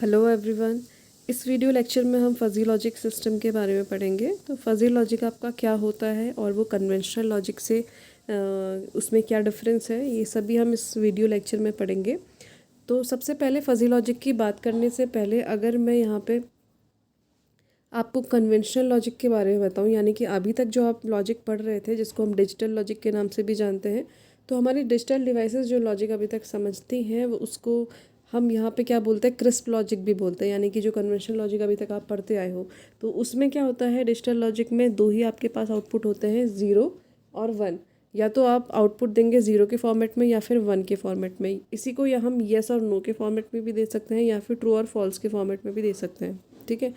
Hello everyone. इस video lecture में हम फजी लॉजिक सिस्टम के बारे में पढ़ेंगे। तो फजी लॉजिक आपका क्या होता है और वो कन्वेंशनल लॉजिक से उसमें क्या डिफरेंस है, ये सभी हम इस वीडियो लेक्चर में पढ़ेंगे। तो सबसे पहले फजी लॉजिक की बात करने से पहले अगर मैं यहाँ पे आपको कन्वेंशनल लॉजिक के बारे में बताऊँ, यानी कि अभी तक जो आप लॉजिक पढ़ रहे थे जिसको हम डिजिटल लॉजिक के नाम से भी जानते हैं, तो हमारी डिजिटल डिवाइसेस जो लॉजिक अभी तक समझती हैं वो उसको हम यहाँ पे क्या बोलते हैं, क्रिस्प लॉजिक भी बोलते हैं। यानी कि जो कन्वेंशनल लॉजिक अभी तक आप पढ़ते आए हो, तो उसमें क्या होता है, डिजिटल लॉजिक में दो ही आपके पास आउटपुट होते हैं, 0 और 1। या तो आप आउटपुट देंगे 0 के फॉर्मेट में या फिर 1 के फॉर्मेट में। इसी को या हम येस और नो के फॉर्मेट में भी दे सकते हैं या फिर ट्रू और फॉल्स के फॉर्मेट में भी दे सकते हैं। ठीक है,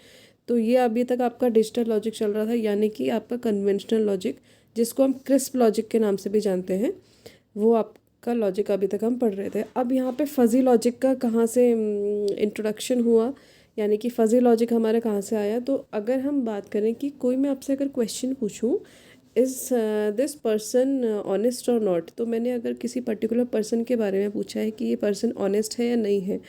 तो ये अभी तक आपका डिजिटल लॉजिक चल रहा था, यानी कि आपका कन्वेंशनल लॉजिक जिसको हम क्रिस्प लॉजिक के नाम से भी जानते हैं, वो आपका लॉजिक अभी तक हम पढ़ रहे थे। अब यहाँ पे फजी लॉजिक का कहाँ से इंट्रोडक्शन हुआ, यानी कि फजी लॉजिक हमारा कहाँ से आया। तो अगर हम बात करें कि कोई मैं आपसे अगर क्वेश्चन पूछूं, इज़ दिस पर्सन ऑनेस्ट और नॉट, तो मैंने अगर किसी पर्टिकुलर पर्सन के बारे में पूछा है कि ये पर्सन ऑनेस्ट है या नहीं है,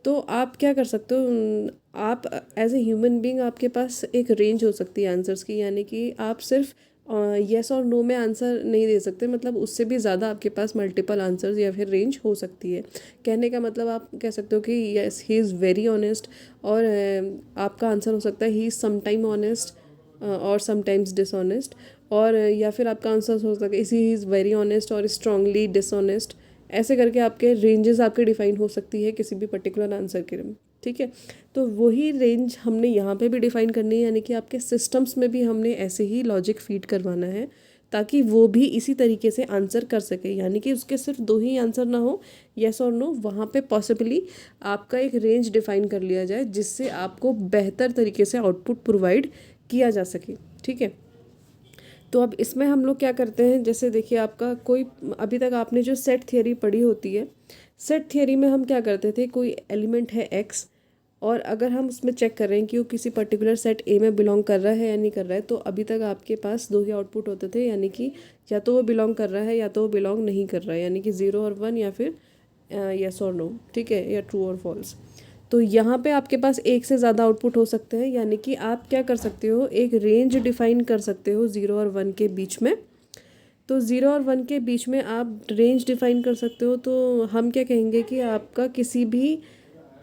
तो आप क्या कर सकते हो, आप एज ए ह्यूमन बीइंग आपके पास एक रेंज हो सकती है आंसर्स की। यानी कि आप सिर्फ येस और नो में आंसर नहीं दे सकते, मतलब उससे भी ज़्यादा आपके पास मल्टीपल आंसर्स या फिर रेंज हो सकती है। कहने का मतलब आप कह सकते हो कि yes he is very honest, और आपका आंसर हो सकता है ही इज़ समटाइम ऑनेस्ट और समटाइम्स डिसऑनेस्ट, और या फिर आपका आंसर हो सकता है ही इज़ वेरी ऑनेस्ट और स्ट्रांगली डिसऑनेस्ट। ऐसे करके आपके रेंजेस आपके डिफाइन हो सकती है किसी भी पर्टिकुलर आंसर के। ठीक है, तो वही रेंज हमने यहाँ पे भी डिफाइन करनी है, यानी कि आपके सिस्टम्स में भी हमने ऐसे ही लॉजिक फीड करवाना है ताकि वो भी इसी तरीके से आंसर कर सके। यानी कि उसके सिर्फ दो ही आंसर ना हो, येस और नो, वहाँ पे पॉसिबली आपका एक रेंज डिफाइन कर लिया जाए जिससे आपको बेहतर तरीके से आउटपुट प्रोवाइड किया जा सके। ठीक है, तो अब इसमें हम लोग क्या करते हैं, जैसे देखिए आपका कोई अभी तक आपने जो सेट थियरी पढ़ी होती है, सेट थियरी में हम क्या करते थे, कोई एलिमेंट है एक्स, और अगर हम उसमें चेक कर रहे हैं कि वो किसी पर्टिकुलर सेट ए में बिलोंग कर रहा है या नहीं कर रहा है, तो अभी तक आपके पास दो ही आउटपुट होते थे, यानी कि या तो वो बिलोंग कर रहा है या तो वो बिलोंग नहीं कर रहा है, यानी कि 0 और 1 या फिर येस और नो। ठीक है, या ट्रू और फॉल्स। तो यहाँ पे आपके पास एक से ज़्यादा आउटपुट हो सकते हैं, यानी कि आप क्या कर सकते हो, एक रेंज डिफाइन कर सकते हो 0 और 1 के बीच में। तो 0 और 1 के बीच में आप रेंज डिफाइन कर सकते हो। तो हम क्या कहेंगे कि आपका किसी भी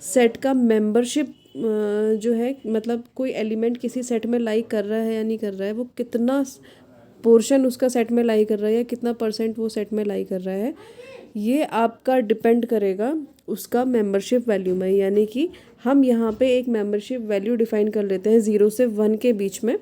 सेट का मेंबरशिप जो है, मतलब कोई एलिमेंट किसी सेट में लाई कर रहा है या नहीं कर रहा है, वो कितना पोर्शन उसका सेट में लाई कर रहा है या कितना परसेंट वो सेट में लाई कर रहा है, ये आपका डिपेंड करेगा उसका मेंबरशिप वैल्यू में। यानी कि हम यहाँ पे एक मेंबरशिप वैल्यू डिफाइन कर लेते हैं 0 से 1 के बीच में,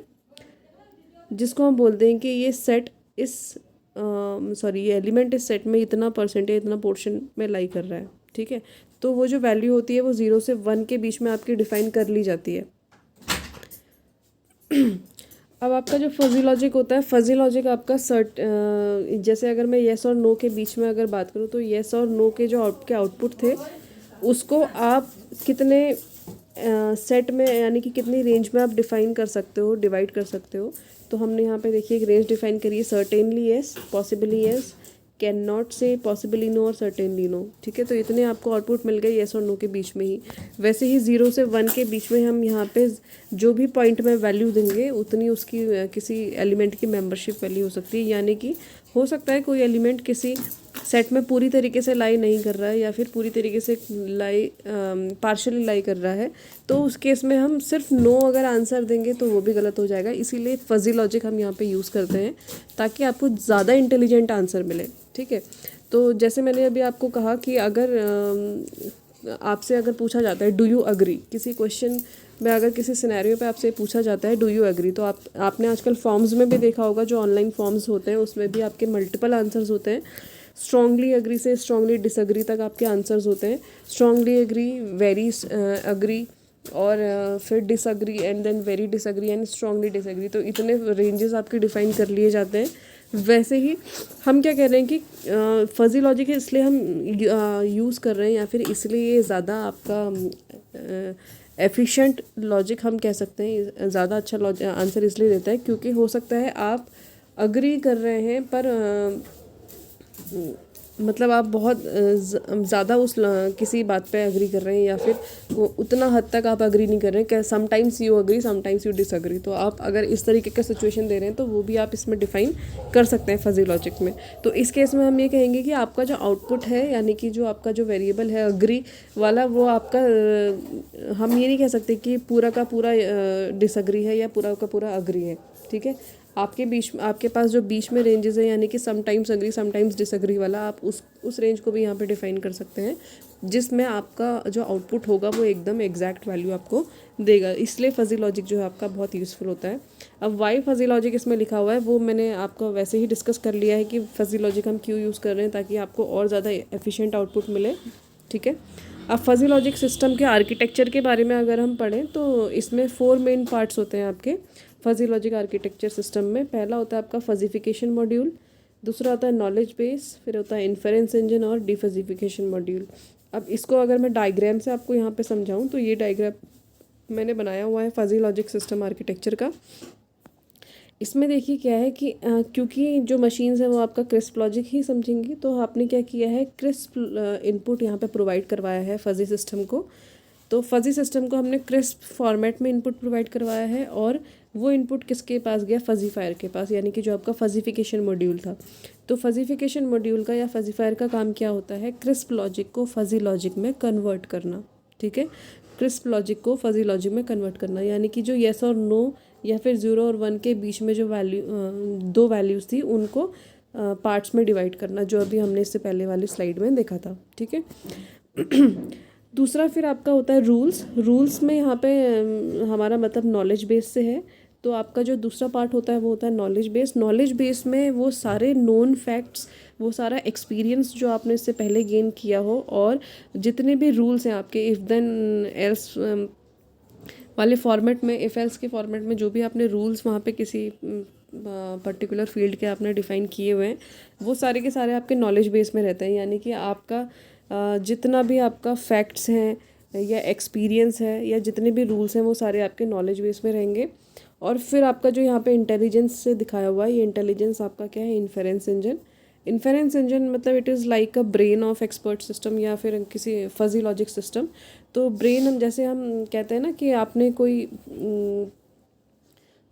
जिसको हम बोलते हैं कि ये सेट इस ये एलिमेंट इस सेट में इतना परसेंटेज इतना पोर्शन में लाई कर रहा है। ठीक है, तो वो जो वैल्यू होती है वो 0 से 1 के बीच में आपकी डिफाइन कर ली जाती है। अब आपका जो फजी लॉजिक होता है, फजी लॉजिक आपका जैसे अगर मैं येस और नो के बीच में अगर बात करूँ, तो येस और नो के जो आउटपुट थे उसको आप कितने सेट में, यानी कि कितनी रेंज में आप डिफाइन कर सकते हो, डिवाइड कर सकते हो। तो हमने यहाँ पे देखिए एक रेंज डिफाइन करी है, certainly yes, possibly yes, can not से, पॉसिबली नो और सर्टेनली नो। ठीक है, तो इतने आपको आउटपुट मिल गए येस और नो के बीच में ही। वैसे ही 0 से 1 के बीच में हम यहाँ पे जो भी पॉइंट में वैल्यू देंगे उतनी उसकी किसी एलिमेंट की मेंबरशिप वैल्यू हो सकती है। यानी कि हो सकता है कोई एलिमेंट किसी सेट में पूरी तरीके से लाई नहीं कर रहा है या फिर पूरी तरीके से पार्शली लाई कर रहा है, तो उस केस में हम सिर्फ नो अगर आंसर देंगे तो वो भी गलत हो जाएगा। इसीलिए फजी लॉजिक हम यहाँ पे यूज़ करते हैं ताकि आपको ज़्यादा इंटेलिजेंट आंसर मिले। ठीक है, तो जैसे मैंने अभी आपको कहा कि अगर आपसे अगर पूछा जाता है डू यू अग्री, किसी क्वेश्चन में अगर किसी सिनेरियो पे आपसे पूछा जाता है डू यू एग्री, तो आपने आजकल फॉर्म्स में भी देखा होगा, जो ऑनलाइन फॉर्म्स होते हैं उसमें भी आपके मल्टीपल आंसर्स होते हैं। स्ट्रांगली एग्री से स्ट्रांगली डिसएग्री तक आपके आंसर्स होते हैं। स्ट्रांगली एग्री, वेरी अग्री, और फिर disagree and then very disagree and strongly disagree. तो इतने रेंजेस आपके डिफाइन कर लिए जाते हैं। वैसे ही हम क्या कह रहे हैं कि फजी लॉजिक इसलिए हम यूज़ कर रहे हैं, या फिर इसलिए ये ज़्यादा आपका एफिशिएंट लॉजिक हम कह सकते हैं, ज़्यादा अच्छा आंसर इसलिए देता है क्योंकि हो सकता है आप अग्री कर रहे हैं पर मतलब आप बहुत ज़्यादा किसी बात पे एग्री कर रहे हैं या फिर वो उतना हद तक आप एग्री नहीं कर रहे हैं कि sometimes you agree sometimes you disagree. तो आप अगर इस तरीके का सिचुएशन दे रहे हैं तो वो भी आप इसमें डिफाइन कर सकते हैं फजी लॉजिक में। तो इस केस में हम ये कहेंगे कि आपका जो आउटपुट है यानी कि जो आपका जो वेरिएबल है अग्री वाला वो आपका हम ये नहीं कह सकते कि पूरा का पूरा डिसएग्री है या पूरा का पूरा अग्री है। ठीक है, आपके पास जो बीच में रेंजेस है यानी कि समटाइम्स अग्री समटाइम्स डिसएग्री वाला, आप उस रेंज को भी यहाँ पे डिफाइन कर सकते हैं जिसमें आपका जो आउटपुट होगा वो एकदम एग्जैक्ट वैल्यू आपको देगा। इसलिए फजी लॉजिक जो है आपका बहुत यूज़फुल होता है। अब वाई फजी लॉजिक इसमें लिखा हुआ है वो मैंने आपको वैसे ही डिस्कस कर लिया है कि फजी लॉजिक हम क्यों यूज़ कर रहे हैं, ताकि आपको और ज़्यादा एफिशिएंट आउटपुट मिले। ठीक है, अब फजी लॉजिक सिस्टम के आर्किटेक्चर के बारे में अगर हम पढ़ें तो इसमें 4 मेन पार्ट्स होते हैं आपके फजी लॉजिक आर्किटेक्चर सिस्टम में। पहला होता है आपका फजीफिकेशन मॉड्यूल, दूसरा होता है नॉलेज बेस, फिर होता है इन्फेरेंस इंजन और डिफजीफिकेशन मॉड्यूल। अब इसको अगर मैं डायग्राम से आपको यहाँ पे समझाऊँ तो ये डायग्राम मैंने बनाया हुआ है फजी लॉजिक सिस्टम आर्किटेक्चर का। इसमें देखिए क्या है कि क्योंकि जो मशीन्स हैं वो आपका क्रिस्प लॉजिक ही समझेंगी, तो आपने क्या किया है क्रिस्प इनपुट यहाँ पे प्रोवाइड करवाया है फजी सिस्टम को। तो फजी सिस्टम को हमने क्रिस्प फॉर्मेट में इनपुट प्रोवाइड करवाया है और वो इनपुट किसके पास गया, फजीफायर के पास, यानी कि जो आपका फजीफिकेशन मॉड्यूल था। तो फजीफिकेशन मॉड्यूल का या फजीफायर का काम क्या होता है, क्रिस्प लॉजिक को फजी लॉजिक में कन्वर्ट करना। ठीक है, क्रिस्प लॉजिक को फजी लॉजिक में कन्वर्ट करना, यानी कि जो येस और नो या फिर 0 और 1 के बीच में जो दो वैल्यूज़ थी उनको पार्ट्स में डिवाइड करना, जो अभी हमने इससे पहले वाली स्लाइड में देखा था। ठीक है दूसरा फिर आपका होता है रूल्स में यहाँ पे हमारा मतलब नॉलेज बेस से है। तो आपका जो दूसरा पार्ट होता है वो होता है नॉलेज बेस में वो सारे नोन फैक्ट्स, वो सारा एक्सपीरियंस जो आपने इससे पहले गेन किया हो और जितने भी रूल्स हैं आपके इफ़ देन एल्स वाले फॉर्मेट में, इफ़ एल्स के फॉर्मेट में जो भी आपने रूल्स वहाँ पे किसी पर्टिकुलर फील्ड के आपने डिफ़ाइन किए हुए हैं वो सारे के सारे आपके नॉलेज बेस में रहते हैं। यानी कि आपका जितना भी आपका फैक्ट्स हैं या एक्सपीरियंस है या जितने भी रूल्स हैं वो सारे आपके नॉलेज बेस में रहेंगे। और फिर आपका जो यहाँ पे इंटेलिजेंस से दिखाया हुआ है, ये इंटेलिजेंस आपका क्या है, इन्फेरेंस इंजन मतलब it is like a brain of expert system या फिर किसी फजी लॉजिक सिस्टम। तो ब्रेन हम जैसे हम कहते हैं ना कि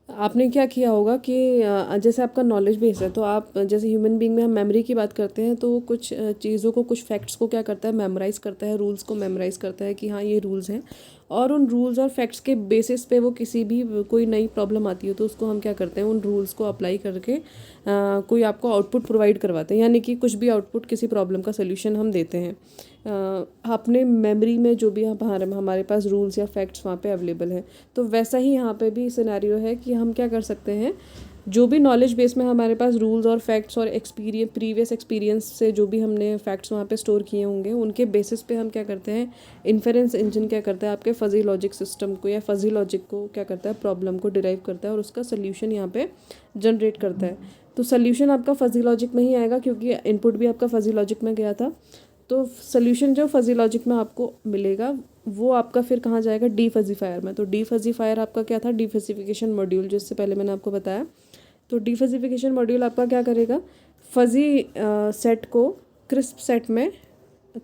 आपने क्या किया होगा कि जैसे आपका नॉलेज बेस है तो आप जैसे ह्यूमन बीइंग में हम मेमोरी की बात करते हैं तो वो कुछ चीज़ों को, कुछ फैक्ट्स को क्या करता है, मेमोराइज़ करता है, रूल्स को मेमोराइज़ करता है कि हाँ ये रूल्स हैं। और उन रूल्स और फैक्ट्स के बेसिस पे वो किसी भी कोई नई प्रॉब्लम आती है तो उसको हम क्या करते हैं, उन रूल्स को अप्लाई करके कोई आपको आउटपुट प्रोवाइड करवाते हैं, यानी कि कुछ भी आउटपुट किसी प्रॉब्लम का सोल्यूशन हम देते हैं। अपने मेमोरी में जो भी हमारे पास रूल्स या फैक्ट्स वहाँ पे अवेलेबल है। तो वैसा ही यहाँ पे भी सिनेरियो है कि हम क्या कर सकते हैं, जो भी नॉलेज बेस में हमारे पास रूल्स और फैक्ट्स और प्रीवियस एक्सपीरियंस से जो भी हमने फैक्ट्स वहाँ पे स्टोर किए होंगे उनके बेसिस पे हम क्या करते हैं, इन्फेरेंस इंजन क्या करता है, आपके फजी लॉजिक सिस्टम को या फजी लॉजिक को क्या करता है, प्रॉब्लम को डिराइव करता है और उसका सोल्यूशन यहाँ पे जनरेट करता है। तो सोल्यूशन आपका फजी लॉजिक में ही आएगा क्योंकि इनपुट भी आपका फजी लॉजिक में गया था। तो सोल्यूशन जो फजी लॉजिक में आपको मिलेगा वो आपका फिर कहाँ जाएगा, डीफजीफायर में। तो डीफजीफायर आपका क्या था, डीफजीफिकेशन मॉड्यूल, जो इससे पहले मैंने आपको बताया। तो डीफजीफिकेशन मॉड्यूल आपका क्या करेगा, फजी सेट को क्रिस्प सेट में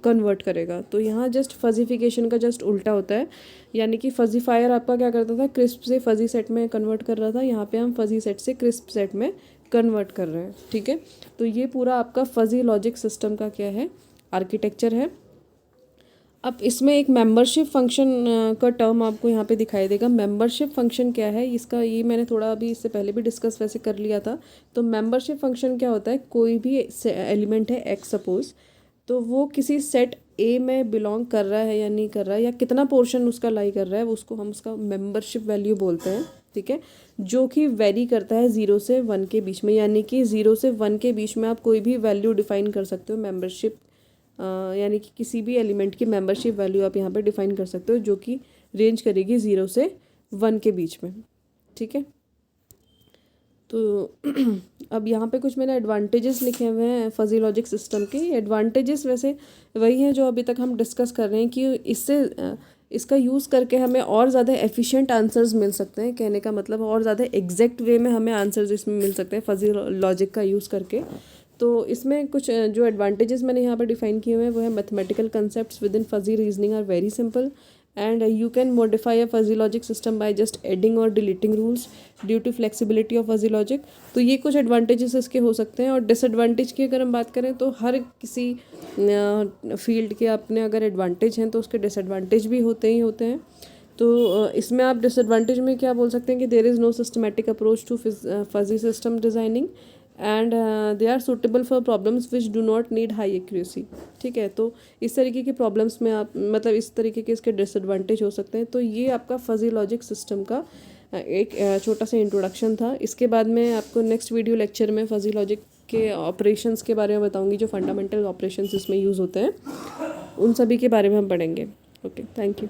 कन्वर्ट करेगा। तो यहाँ जस्ट फजीफिकेशन का जस्ट उल्टा होता है, यानी कि फजीफायर आपका क्या करता था, क्रिस्प से फजी सेट में कन्वर्ट कर रहा था, यहाँ पे हम फजी सेट से क्रिस्प सेट में कन्वर्ट कर रहे हैं। ठीक है, तो ये पूरा आपका फजी लॉजिक सिस्टम का क्या है, आर्किटेक्चर है। अब इसमें एक मेंबरशिप फंक्शन का टर्म आपको यहाँ पे दिखाई देगा। मेंबरशिप फंक्शन क्या है इसका, ये मैंने थोड़ा अभी इससे पहले भी डिस्कस वैसे कर लिया था। तो मेंबरशिप फंक्शन क्या होता है, कोई भी एलिमेंट है एक्स सपोज, तो वो किसी सेट ए में बिलोंग कर रहा है या नहीं कर रहा है या कितना पोर्शन उसका लाई कर रहा है, उसको हम उसका मेंबरशिप वैल्यू बोलते हैं। ठीक है, जो कि वेरी करता है 0 से 1 के बीच में, यानी कि 0 से 1 के बीच में आप कोई भी वैल्यू डिफाइन कर सकते हो मेंबरशिप, यानी कि किसी भी एलिमेंट की मेंबरशिप वैल्यू आप यहाँ पे डिफाइन कर सकते हो जो कि रेंज करेगी 0 से 1 के बीच में। ठीक है, तो अब यहाँ पे कुछ मैंने एडवांटेजेस लिखे हुए हैं फजी लॉजिक सिस्टम के। एडवांटेजेस वैसे वही हैं जो अभी तक हम डिस्कस कर रहे हैं कि इसका यूज़ करके हमें और ज़्यादा एफिशिएंट आंसर्स मिल सकते हैं। कहने का मतलब और ज़्यादा एग्जैक्ट वे में हमें आंसर्स इसमें मिल सकते हैं फजी लॉजिक का यूज़ करके। तो इसमें कुछ जो एडवांटेजेस मैंने यहाँ पर डिफाइन किए हुए हैं वो है mathematical concepts within fuzzy reasoning are very simple and you can modify a fuzzy logic system by just adding or deleting rules due to flexibility of fuzzy logic. तो ये कुछ एडवांटेजेस इसके हो सकते हैं। और डिसएडवांटेज की अगर हम बात करें तो हर किसी फील्ड के अपने अगर एडवांटेज हैं तो उसके डिसएडवांटेज भी होते ही होते हैं। तो इसमें आप डिसएडवांटेज में क्या बोल सकते हैं कि there is no systematic approach to fuzzy system designing and they are suitable for problems which do not need high accuracy. ठीक है, तो इस तरीके की प्रॉब्लम्स में आप मतलब इस तरीके के इसके डिसएडवांटेज हो सकते हैं। तो ये आपका फजी लॉजिक सिस्टम का एक छोटा सा इंट्रोडक्शन था। इसके बाद में आपको नेक्स्ट वीडियो लेक्चर में फजी लॉजिक के ऑपरेशंस के बारे में बताऊंगी, जो फंडामेंटल ऑपरेशंस इसमें यूज़ होते हैं उन सभी के बारे में हम पढ़ेंगे। Okay, thank you.